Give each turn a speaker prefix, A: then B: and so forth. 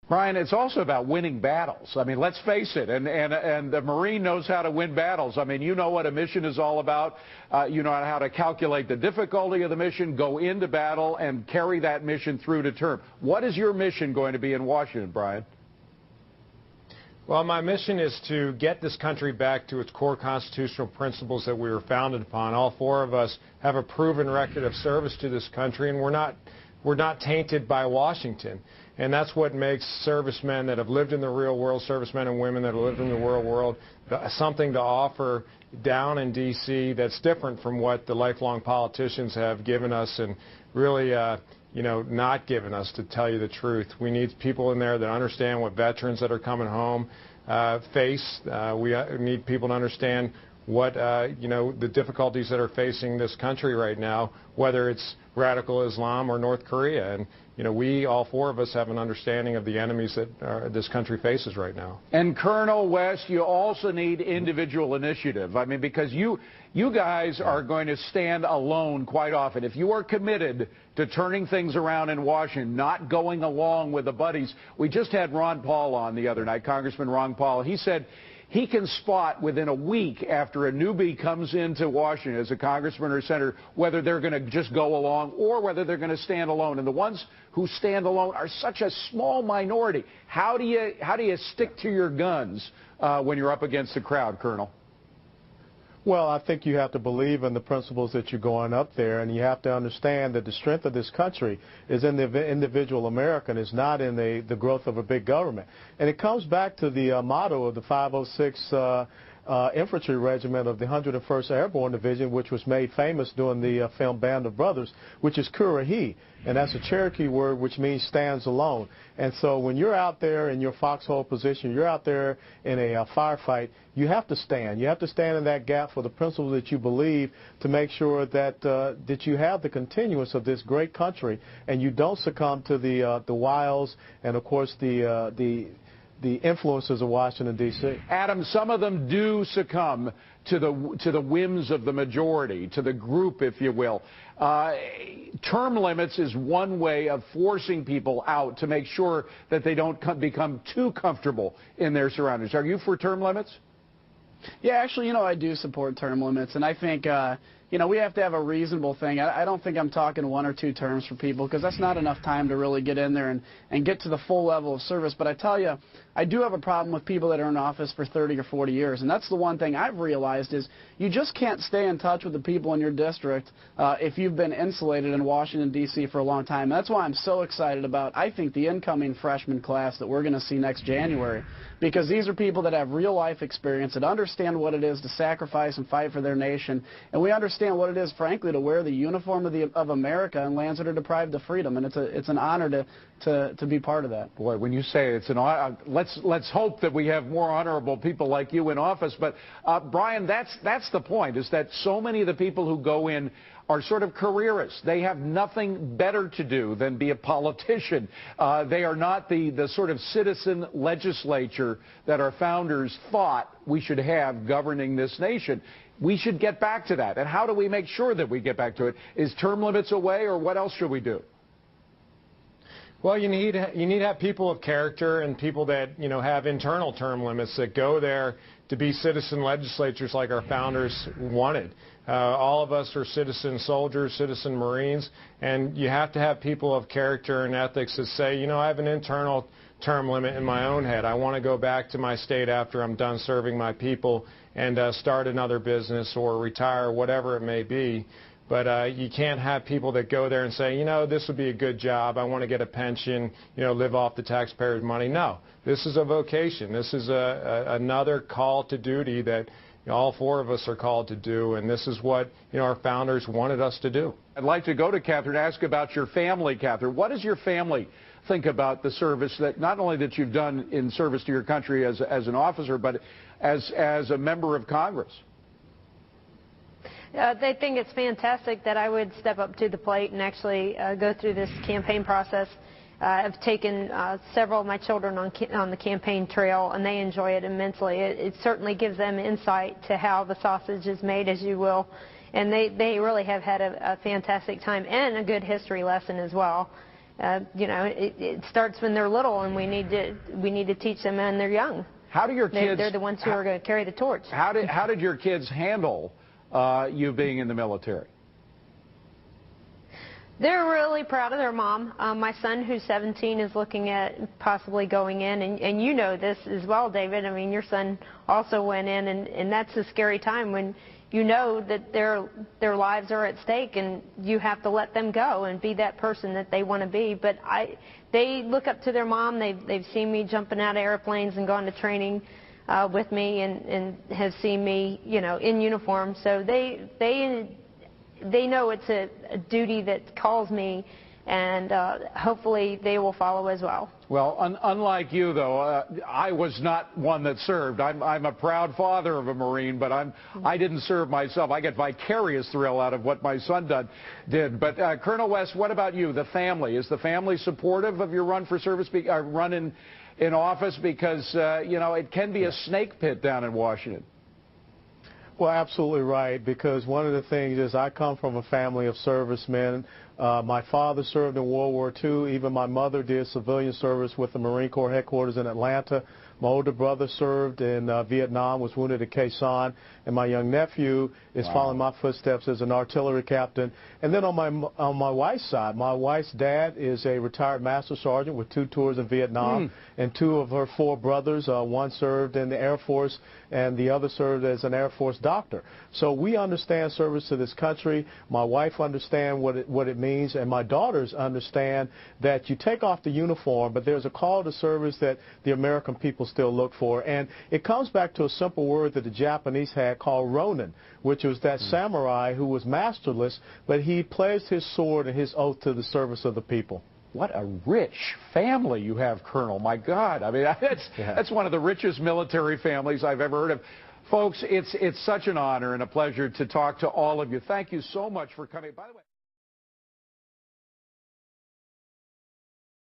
A: Brian, it's also about winning battles. I mean, let's face it, and the Marine knows how to win battles. I mean, you know what a mission is all about. You know how to calculate the difficulty of the mission, go into battle, and carry that mission through to term. What is your mission going to be in Washington, Brian?
B: Well, my mission is to get this country back to its core constitutional principles that we were founded upon. All four of us have a proven record of service to this country, and we're not tainted by Washington. And that's what makes servicemen that have lived in the real world, servicemen and women that have lived in the real world, something to offer down in D.C. that's different from what the lifelong politicians have given us and really, not given us, to tell you the truth. We need people in there that understand what veterans that are coming home face. We need people to understand what, the difficulties that are facing this country right now, whether it's radical Islam or North Korea. And, we, all four of us, have an understanding of the enemies that this country faces right now.
A: And Colonel West, you also need individual initiative. I mean, because you guys are going to stand alone quite often. If you are committed to turning things around in Washington, not going along with the buddies. We just had Ron Paul on the other night, Congressman Ron Paul. He said he can spot within a week after a newbie comes into Washington as a congressman or senator whether they're going to just go along or whether they're going to stand alone. And the ones who stand alone are such a small minority. How do you stick to your guns when you're up against the crowd, Colonel?
C: Well, I think you have to believe in the principles that you're going up there, and you have to understand that the strength of this country is in the individual American, is not in the growth of a big government. And it comes back to the motto of the 506 Infantry Regiment of the 101st Airborne Division, which was made famous during the film Band of Brothers, which is Kurahi, and that's a Cherokee word which means stands alone. And so when you're out there in your foxhole position, you're out there in a firefight, you have to stand. You have to stand in that gap for the principles that you believe to make sure that that you have the continuance of this great country and you don't succumb to the wiles and, of course, the influences of Washington, D.C.
A: Adam, some of them do succumb to the whims of the majority, to the group, if you will. Term limits is one way of forcing people out to make sure that they don't become too comfortable in their surroundings. Are you for term limits?
D: Yeah, actually, I do support term limits, and I think we have to have a reasonable thing. I don't think I'm talking 1 or 2 terms for people because that's not enough time to really get in there and get to the full level of service. But I tell you, I do have a problem with people that are in office for 30 or 40 years. And that's the one thing I've realized is you just can't stay in touch with the people in your district if you've been insulated in Washington, D.C. for a long time. And that's why I'm so excited about, I think, the incoming freshman class that we're going to see next January. Because these are people that have real life experience, that understand what it is to sacrifice and fight for their nation. And we understand what it is, frankly, to wear the uniform of America in lands that are deprived of freedom. And it's an honor to be part of that.
A: Boy, when you say it's an honor, let's hope that we have more honorable people like you in office. But, Brian, that's the point, is that so many of the people who go in are sort of careerists. They have nothing better to do than be a politician. They are not the sort of citizen legislature that our founders thought we should have governing this nation. We should get back to that. And how do we make sure that we get back to it? Is term limits a way, or what else should we do?
B: Well, you need to have people of character and people that, have internal term limits that go there to be citizen legislatures like our founders wanted. All of us are citizen soldiers, citizen Marines, and you have to have people of character and ethics that say, I have an internal term limit in my own head. I want to go back to my state after I'm done serving my people and start another business or retire, whatever it may be. But you can't have people that go there and say, this would be a good job. I want to get a pension, live off the taxpayers' money. No, this is a vocation. This is another call to duty that all four of us are called to do, and this is what our founders wanted us to do.
A: I'd like to go to Catherine, ask about your family, Catherine. What does your family think about the service that not only that you've done in service to your country as an officer, but as a member of Congress?
E: They think it's fantastic that I would step up to the plate and actually go through this campaign process. I've taken several of my children on the campaign trail, and they enjoy it immensely. It certainly gives them insight to how the sausage is made, as you will, and they really have had a fantastic time and a good history lesson as well. it starts when they're little, and we need to teach them when they're young.
A: How do your kids?
E: They're the ones who are going to carry the torch.
A: How did your kids handle you being in the military?
E: They're really proud of their mom. My son, who's 17, is looking at possibly going in, and you know this as well, David. I mean, your son also went in, and that's a scary time when you know that their lives are at stake, and you have to let them go and be that person that they want to be. But they look up to their mom. They've seen me jumping out of airplanes and gone to training with me, and have seen me, in uniform. So they know it's a duty that calls me, and hopefully they will follow as well.
A: Well, unlike you, though, I was not one that served. I'm a proud father of a Marine, but I didn't serve myself. I get vicarious thrill out of what my son did. But Colonel West, what about you, the family? Is the family supportive of your run for service, run in office? Because, it can be a snake pit down in Washington.
C: Well, absolutely right, because one of the things is I come from a family of servicemen. My father served in World War II. Even my mother did civilian service with the Marine Corps headquarters in Atlanta. My older brother served in Vietnam, was wounded at Khe Sanh, and my young nephew is following my footsteps as an artillery captain. And then on my wife's side, my wife's dad is a retired master sergeant with 2 tours in Vietnam, and 2 of her 4 brothers, one served in the Air Force, and the other served as an Air Force doctor. So we understand service to this country. My wife understands what it means, and my daughters understand that you take off the uniform, but there's a call to service that the American people still look for. And it comes back to a simple word that the Japanese had called Ronin, which was that samurai who was masterless, but he pledged his sword and his oath to the service of the people.
A: What a rich family you have, Colonel. My God. I mean, that's one of the richest military families I've ever heard of. Folks, it's such an honor and a pleasure to talk to all of you. Thank you so much for coming. By the way,